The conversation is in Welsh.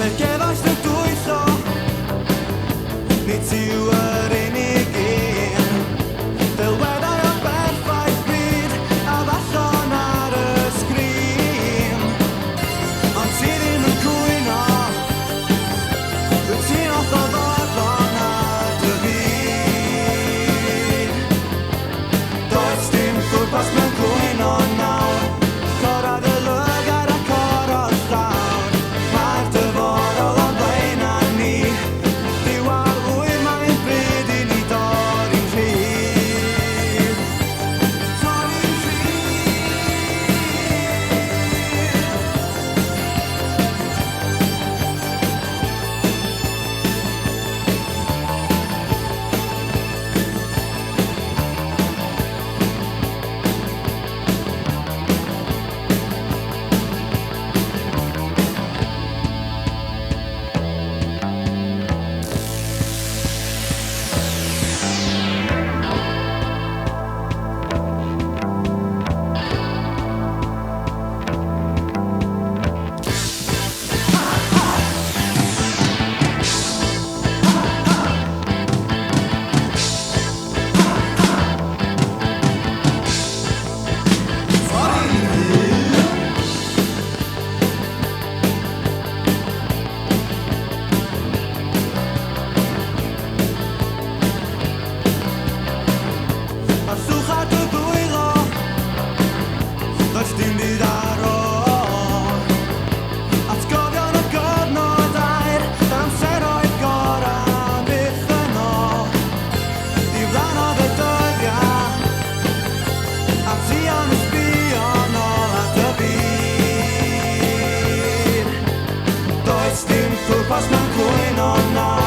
Negeddais dy dwytho, nid ti yw'r unig un. Delweddau o berffaith byd a ddallon ar y sgrin. Ond ti ddim yn cwyno, rwyt ti'n hollol fodlon ar dy fyd. Does dim pwrpas mewn cwyno nawr, corad y lygaid a cor o'r llawr. Mae'r dyfodol o'n blaen â ni, diwar ŵyn mae'n bryd i ni dorri'n rhydd. Torri'n Ar llwchad y ddwylo, does dim byd ar ôl. Atgofion y gyfnodau'r amseroedd gorau byth yn ôl. I flannodd y dyddiau, a ti yn ysbio nôl at y byd. Does dim pwrpas mewn cwyno nawr.